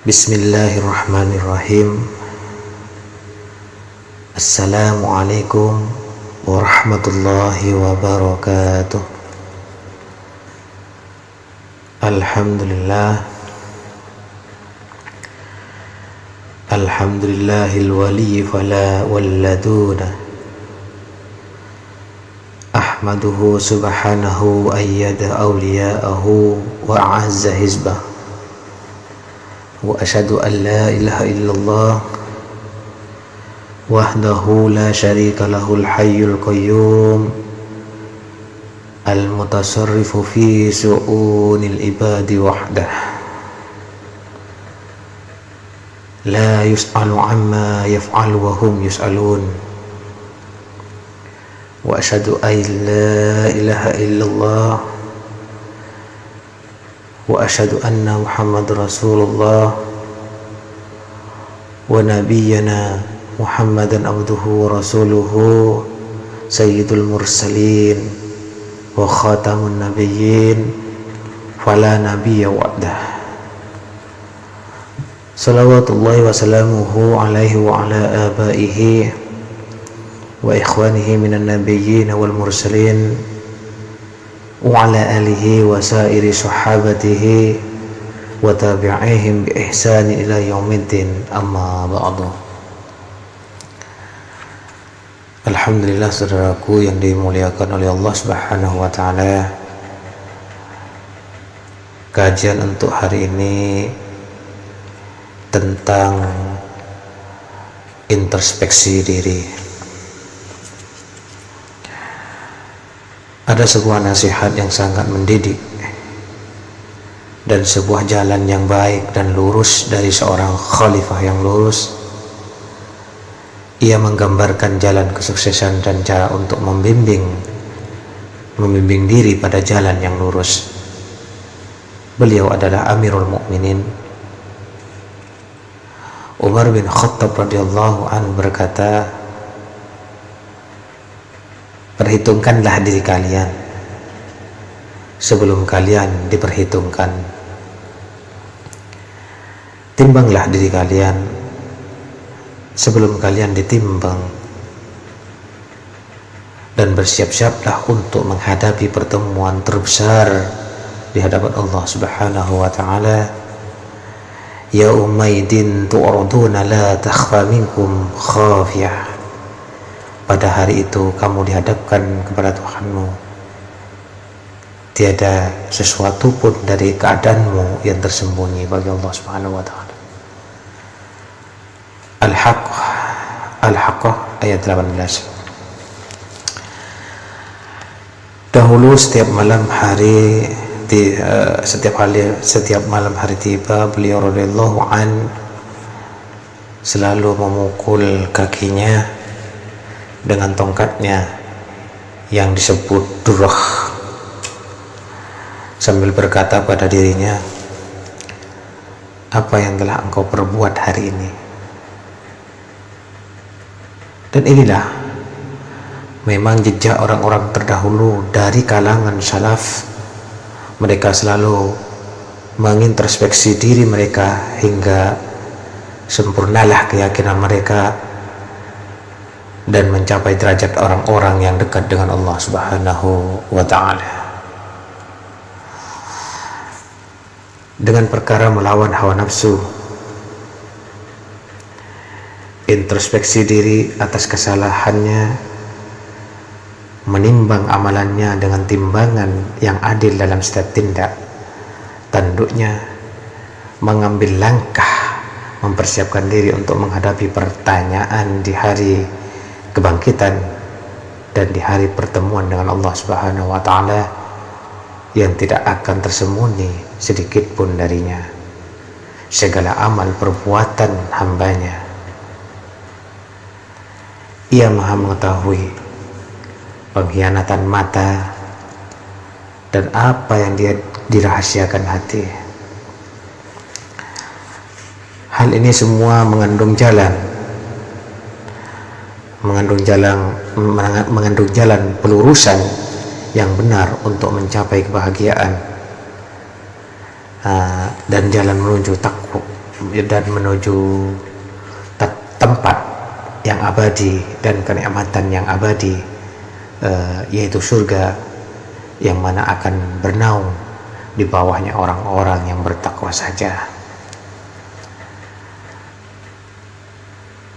Bismillahirrahmanirrahim. Assalamualaikum warahmatullahi wabarakatuh. Alhamdulillah. Alhamdulillahil waliyyi fala walladuna. Ahmaduhu subhanahu ayyada awliya'ahu wa a'azza hizbah. Wa asyhadu an la ilaha illallah wahdahu la syarika lahul hayyul qayyum al-mutasarrifu fi su'unil ibadi wahdah la yus'alu amma yaf'alu wa hum yus'alun. Wa asyhadu an la ilaha illallah wa asyhadu anna Muhammadar Rasulullah wa nabiyyana Muhammadan abduhu wa rasuluhu sayyidul mursalin wa khatamun nabiyyin fala nabiyya wa'dah. Salawatullahi wa salamuhu alaihi wa ala abaihi wa ikhwanihi minan nabiyyin wal mursalin wa ala alihi wa sairi sahabatihi wa tabi'ihim bi ihsani ila yaumiddin, amma ba'du. Alhamdulillah, saudaraku yang dimuliakan oleh Allah Subhanahu wa taala. Kajian untuk hari ini tentang introspeksi diri. Ada sebuah nasihat yang sangat mendidik dan sebuah jalan yang baik dan lurus dari seorang khalifah yang lurus. Ia menggambarkan jalan kesuksesan dan cara untuk membimbing diri pada jalan yang lurus. Beliau adalah Amirul Mukminin Umar bin Khattab radhiyallahu anhu berkata, perhitungkanlah diri kalian sebelum kalian diperhitungkan. Timbanglah diri kalian sebelum kalian ditimbang. Dan bersiap-siaplah untuk menghadapi pertemuan terbesar di hadapan Allah Subhanahu wa taala. Yaumaidin tu'raduna la takhfa minkum khafiyah. Pada hari itu kamu dihadapkan kepada Tuhanmu, tiada sesuatu pun dari keadaanmu yang tersembunyi bagi Allah Subhanahu wa taala. Al-Haqqah ayat 18. Dahulu setiap malam hari tiba, beliau radhiyallahu an selalu memukul kakinya dengan tongkatnya yang disebut durrah, sambil berkata pada dirinya, apa yang telah engkau perbuat hari ini? Dan inilah memang jejak orang-orang terdahulu dari kalangan salaf. Mereka selalu mengintrospeksi diri mereka hingga sempurnalah keyakinan mereka dan mencapai derajat orang-orang yang dekat dengan Allah Subhanahu wa ta'ala. Dengan perkara melawan hawa nafsu, introspeksi diri atas kesalahannya, menimbang amalannya dengan timbangan yang adil dalam setiap tindak tanduknya, mengambil langkah mempersiapkan diri untuk menghadapi pertanyaan di hari kebangkitan dan di hari pertemuan dengan Allah Subhanahu wa ta'ala yang tidak akan tersembunyi sedikit pun darinya segala amal perbuatan hambanya. Ia maha mengetahui pengkhianatan mata dan apa yang dia dirahasiakan hati. Hal ini semua mengandung jalan pelurusan yang benar untuk mencapai kebahagiaan dan jalan menuju dan menuju tempat yang abadi dan kenikmatan yang abadi, yaitu surga, yang mana akan bernaung di bawahnya orang-orang yang bertakwa saja.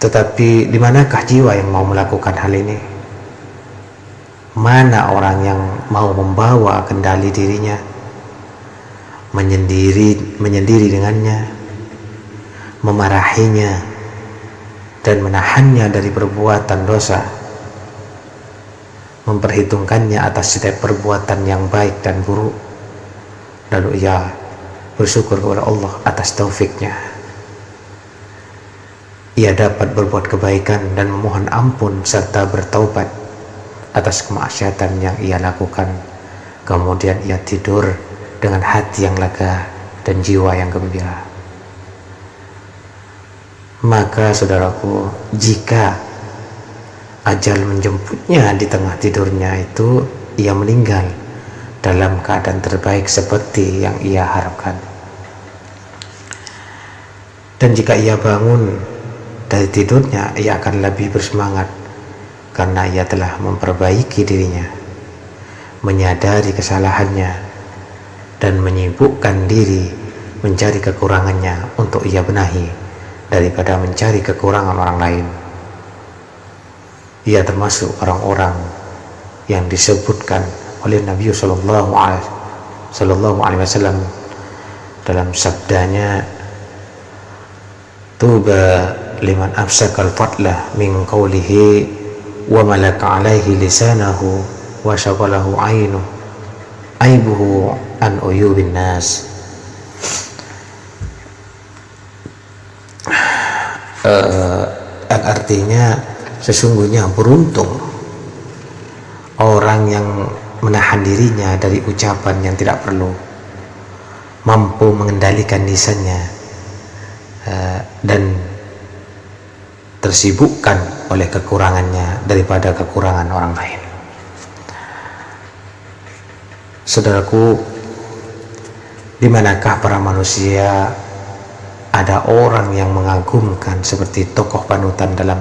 Tetapi di manakah jiwa yang mau melakukan hal ini? Mana orang yang mau membawa kendali dirinya, menyendiri dengannya, memarahinya dan menahannya dari perbuatan dosa, memperhitungkannya atas setiap perbuatan yang baik dan buruk, lalu ia bersyukur kepada Allah atas taufiknya. Ia dapat berbuat kebaikan dan memohon ampun serta bertaubat atas kemaksiatan yang ia lakukan. Kemudian ia tidur dengan hati yang lega dan jiwa yang gembira. Maka saudaraku, jika ajal menjemputnya di tengah tidurnya itu, ia meninggal dalam keadaan terbaik seperti yang ia harapkan. Dan jika ia bangun dari tidurnya, ia akan lebih bersemangat karena ia telah memperbaiki dirinya, menyadari kesalahannya, dan menyibukkan diri mencari kekurangannya untuk ia benahi daripada mencari kekurangan orang lain. Ia termasuk orang-orang yang disebutkan oleh Nabi Sallallahu Alaihi Wasallam dalam sabdanya, "Tuba liman afsakal fadlah min qawlihi wa malaka alaihi lisanahu wa syagalahu aibuhu an uyubin nas." Artinya, sesungguhnya beruntung orang yang menahan dirinya dari ucapan yang tidak perlu, mampu mengendalikan lisannya, dan tersibukkan oleh kekurangannya daripada kekurangan orang lain. Saudaraku, di manakah para manusia ada orang yang mengagumkan seperti tokoh panutan dalam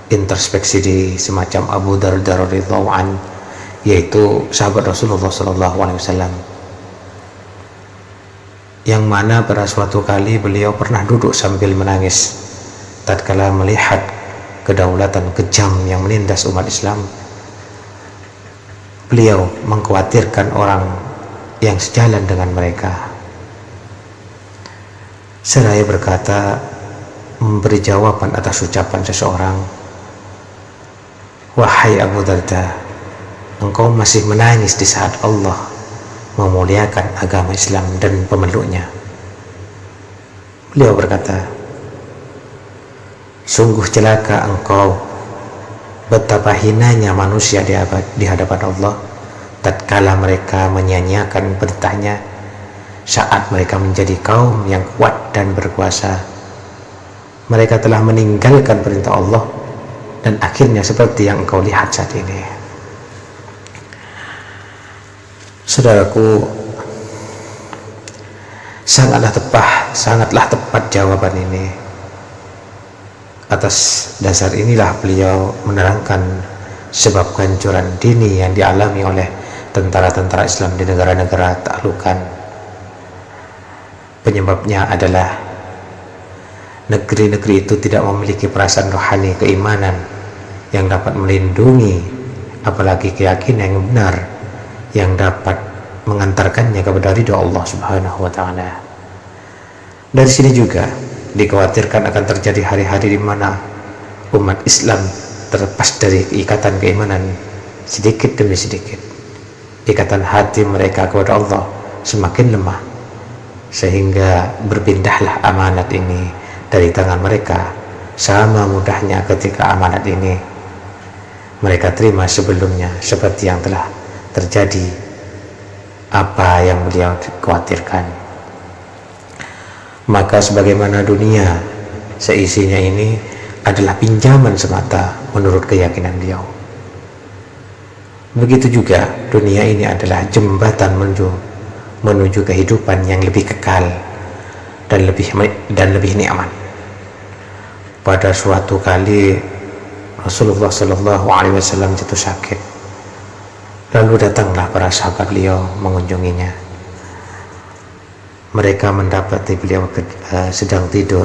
introspeksi di semacam Abu Darda radhiyallahu an, yaitu sahabat Rasulullah sallallahu alaihi wasallam, yang mana pada suatu kali beliau pernah duduk sambil menangis tatkala melihat kedaulatan kejam yang menindas umat Islam. Beliau mengkhawatirkan orang yang sejalan dengan mereka, seraya berkata, memberi jawaban atas ucapan seseorang, "Wahai Abu Darda, engkau masih menangis di saat Allah memuliakan agama Islam dan pemeluknya." Beliau berkata, "Sungguh celaka engkau, betapa hinanya manusia di hadapan Allah tatkala mereka menyia-nyiakan perintahnya saat mereka menjadi kaum yang kuat dan berkuasa. Mereka telah meninggalkan perintah Allah dan akhirnya seperti yang engkau lihat saat ini." Saudaraku, sangatlah tepat jawaban ini. Atas dasar inilah beliau menerangkan sebab kehancuran dini yang dialami oleh tentara-tentara Islam di negara-negara taklukan. Penyebabnya adalah negeri-negeri itu tidak memiliki perasaan rohani keimanan yang dapat melindungi, apalagi keyakinan yang benar yang dapat mengantarkannya kepada ridha Allah Subhanahu wa taala. Dari sini juga dikhawatirkan akan terjadi hari-hari di mana umat Islam terlepas dari ikatan keimanan sedikit demi sedikit. Ikatan hati mereka kepada Allah semakin lemah, sehingga berpindahlah amanat ini dari tangan mereka. Sama mudahnya ketika amanat ini mereka terima sebelumnya, seperti yang telah terjadi apa yang beliau khawatirkan. Maka sebagaimana dunia seisinya ini adalah pinjaman semata menurut keyakinan beliau, begitu juga dunia ini adalah jembatan menuju kehidupan yang lebih kekal dan lebih nikmat. Pada suatu kali Rasulullah Shallallahu Alaihi Wasallam jatuh sakit, lalu datanglah para sahabat beliau mengunjunginya. Mereka mendapati beliau sedang tidur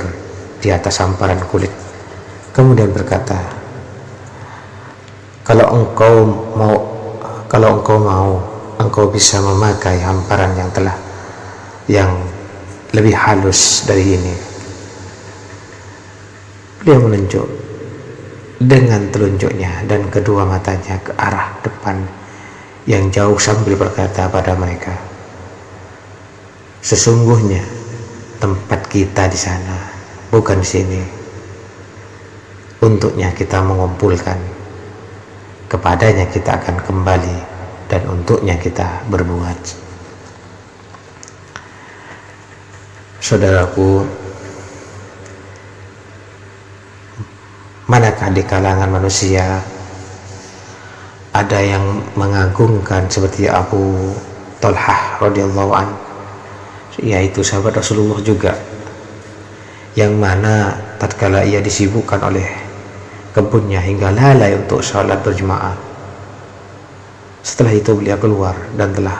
di atas hamparan kulit, kemudian berkata, kalau engkau mau engkau bisa memakai hamparan yang lebih halus dari ini. Beliau menunjuk dengan telunjuknya dan kedua matanya ke arah depan yang jauh sambil berkata pada mereka, sesungguhnya tempat kita di sana, bukan di sini. Untuknya kita mengumpulkan, kepadanya kita akan kembali, dan untuknya kita berbuat. Saudaraku, manakah di kalangan manusia ada yang mengagungkan seperti Abu Talhah radhiyallahu an, yaitu sahabat Rasulullah juga, yang mana tatkala ia disibukkan oleh kebunnya hingga lalai untuk salat berjemaah, setelah itu beliau keluar dan telah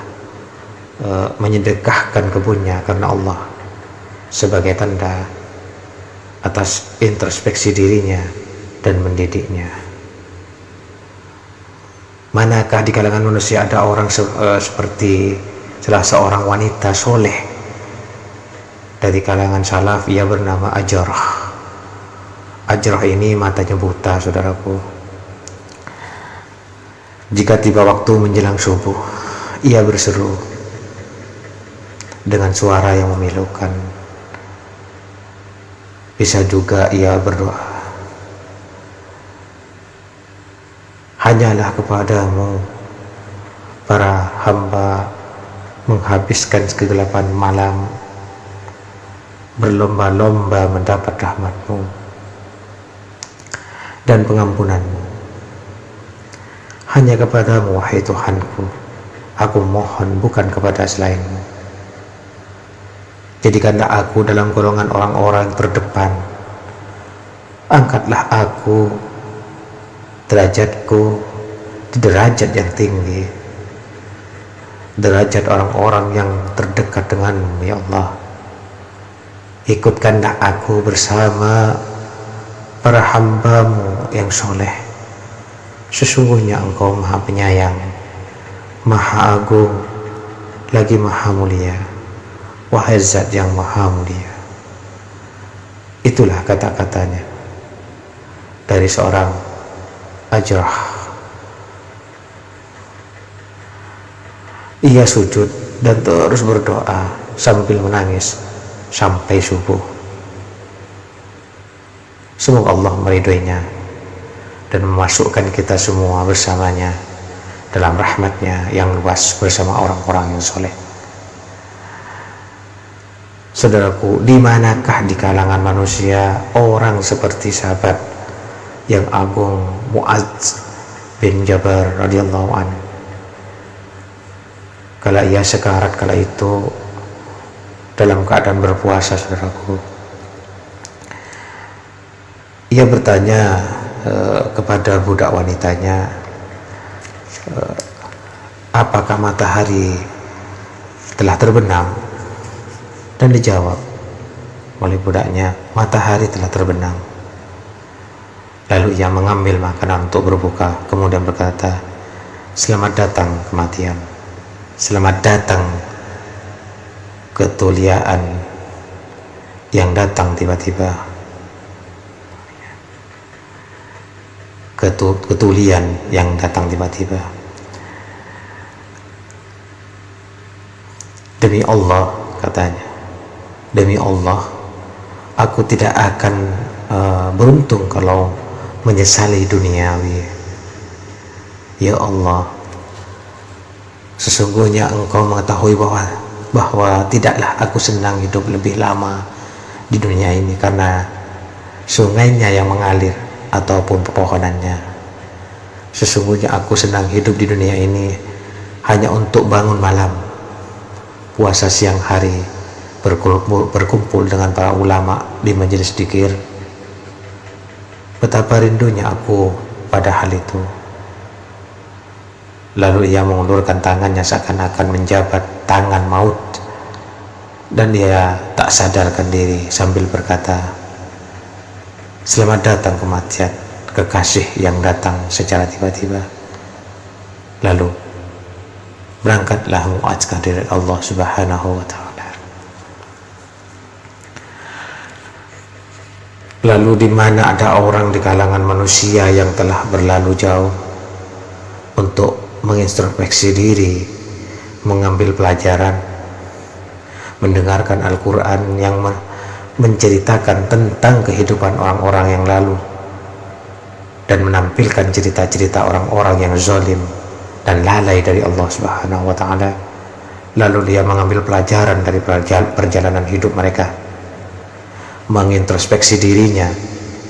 menyedekahkan kebunnya karena Allah sebagai tanda atas introspeksi dirinya dan mendidiknya. Manakah di kalangan manusia ada orang seperti salah seorang wanita soleh dari kalangan salaf, ia bernama Ajrah. Ajrah ini matanya buta, saudaraku. Jika tiba waktu menjelang subuh, ia berseru dengan suara yang memilukan. Bisa juga ia berdoa, hanyalah kepadamu para hamba menghabiskan kegelapan malam, berlomba-lomba mendapat rahmatmu dan pengampunanmu. Hanya kepadamu, wahai Tuhanku, aku mohon, bukan kepada selainmu. Jadikanlah aku dalam golongan orang-orang terdepan. Angkatlah aku, derajatku, di derajat yang tinggi, derajat orang-orang yang terdekat denganmu, ya Allah. Ikutkanlah aku bersama para hambamu yang soleh. Sesungguhnya engkau maha penyayang, maha agung, lagi maha mulia. Wahai zat yang maha mulia. Itulah kata-katanya dari seorang Ajrah. Ia sujud dan terus berdoa sambil menangis sampai subuh. Semoga Allah meridhoinya dan memasukkan kita semua bersamanya dalam rahmatnya yang luas bersama orang-orang yang soleh. Saudaraku, di manakah di kalangan manusia orang seperti sahabat yang agung Mu'adz bin Jabal radhiyallahu anhu? Kala ia sekarat kala itu dalam keadaan berpuasa, saudaraku, ia bertanya kepada budak wanitanya, apakah matahari telah terbenam? Dan dijawab oleh budaknya, matahari telah terbenam. Lalu ia mengambil makanan untuk berbuka, kemudian berkata, selamat datang kematian, selamat datang ketuliaan yang datang tiba-tiba, ketulian yang datang tiba-tiba. Demi Allah, katanya, demi Allah, aku tidak akan beruntung kalau menyesali duniawi. Ya Allah, sesungguhnya engkau mengetahui bahwa tidaklah aku senang hidup lebih lama di dunia ini karena sungainya yang mengalir ataupun pepohonannya. Sesungguhnya aku senang hidup di dunia ini hanya untuk bangun malam, puasa siang hari, berkumpul dengan para ulama di majelis dzikir. Betapa rindunya aku pada hal itu. Lalu ia mengulurkan tangannya seakan-akan menjabat tangan maut, dan dia tak sadarkan diri sambil berkata, "Selamat datang kematian, kekasih yang datang secara tiba-tiba." Lalu berangkatlah Mu'adz ke hadirat Allah Subhanahu wa ta'ala. Lalu di mana ada orang di kalangan manusia yang telah berlalu jauh untuk mengintrospeksi diri, mengambil pelajaran, mendengarkan Al-Quran yang menceritakan tentang kehidupan orang-orang yang lalu dan menampilkan cerita-cerita orang-orang yang zalim dan lalai dari Allah Subhanahu wa ta'ala. Lalu dia mengambil pelajaran dari perjalanan hidup mereka, mengintrospeksi dirinya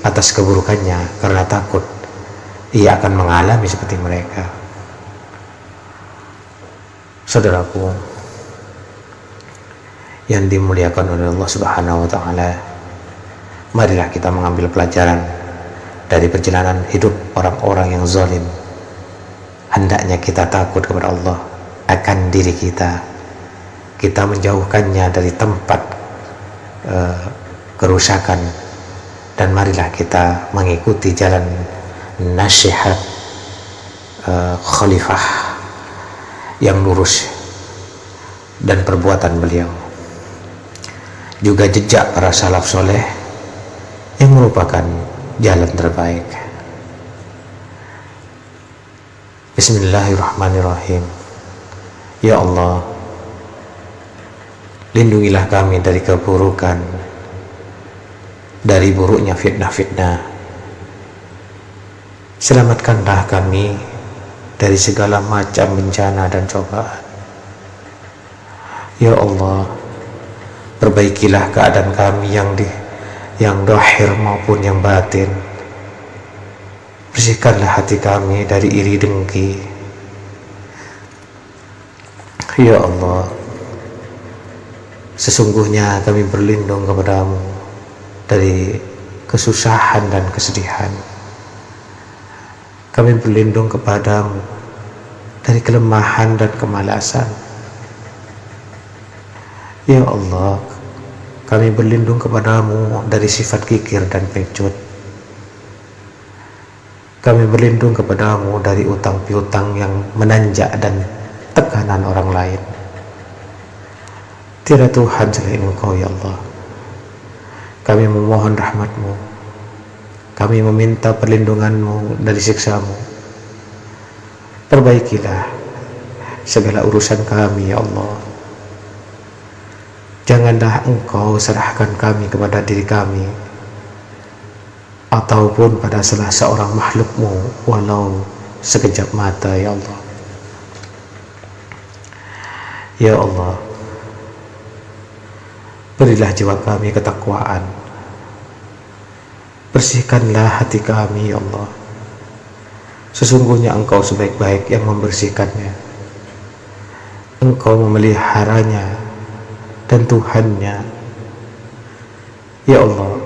atas keburukannya karena takut ia akan mengalami seperti mereka. Saudaraku yang dimuliakan oleh Allah Subhanahu wa ta'ala, marilah kita mengambil pelajaran dari perjalanan hidup orang-orang yang zalim. Hendaknya kita takut kepada Allah akan diri kita menjauhkannya dari tempat kerusakan, dan marilah kita mengikuti jalan nasihat khalifah yang lurus dan perbuatan beliau, juga jejak para salaf soleh yang merupakan jalan terbaik. Bismillahirrahmanirrahim. Ya Allah, lindungilah kami dari keburukan, dari buruknya fitnah-fitnah. Selamatkanlah kami dari segala macam bencana dan cobaan. Ya Allah, perbaikilah keadaan kami yang zahir maupun yang batin. Bersihkanlah hati kami dari iri dengki. Ya Allah, sesungguhnya kami berlindung kepadamu dari kesusahan dan kesedihan. Kami berlindung kepadamu dari kelemahan dan kemalasan. Ya Allah, kami berlindung kepadamu dari sifat kikir dan pengecut. Kami berlindung kepadamu dari utang piutang yang menanjak dan tekanan orang lain. Tiada Tuhan selain Engkau, ya Allah. Kami memohon rahmat-Mu. Kami meminta perlindungan-Mu dari siksa-Mu. Perbaikilah segala urusan kami, ya Allah. Janganlah Engkau serahkan kami kepada diri kami ataupun pada salah seorang makhluk-Mu walau sekejap mata, ya Allah. Ya Allah, berilah jiwa kami ketakwaan. Bersihkanlah hati kami, ya Allah. Sesungguhnya Engkau sebaik-baik yang membersihkannya. Engkau memeliharanya dan Tuhannya. Ya Allah,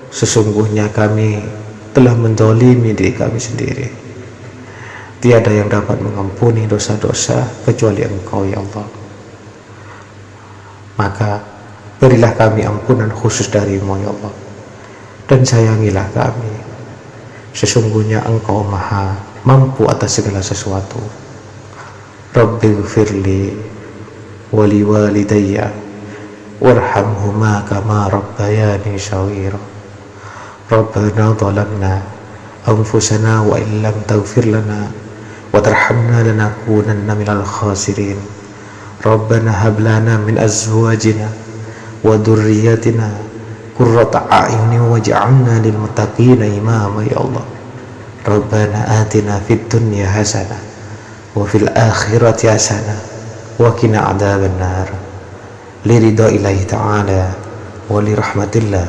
sesungguhnya kami telah menzalimi diri kami sendiri. Tiada yang dapat mengampuni dosa-dosa kecuali Engkau, ya Allah. Maka berilah kami ampunan khusus dari-Mu, ya Allah, dan sayangilah kami. Sesungguhnya Engkau maha mampu atas segala sesuatu. Rabbighfirli wali walidayya warhamhuma kama rabbayani shaghira. Rabbana zalamna anfusana wa illam taghfir lana wa tarhamna lanakunanna minal khasirin. Rabbana hab lana min azwajina wa dhurriyyatina qurrata a'yunin waj'alna lil muttaqina imama, ya Allah. Rabbana atina fid dunya hasanah wa fil akhirati hasanah wa qina adzabannar. Li ridaillahi ta'ala wa li rahmatillah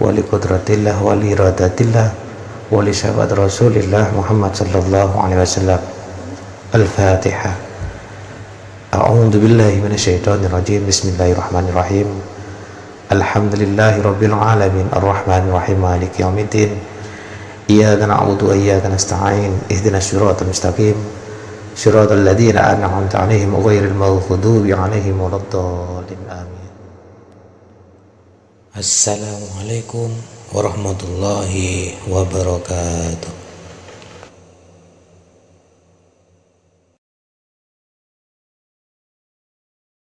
wa li qudratillah wa li iradatillah wa li syafaat Rasulillah Muhammad sallallahu alaihi wasallam. Al-Fatihah. A'udzu billahi minasyaitonir rajim. Bismillahirrahmanirrahim. Alhamdulillahi rabbil alamin arrahmanir rahim maliki yaumiddin. Iyyaka na'budu wa iyyaka nasta'in. Ihdinas siratal mustaqim. Shiratal ladzina an'amta 'alaihim ghairil maghdubi 'alaihim waladdallin. Amin. Assalamualaikum warahmatullahi wabarakatuh.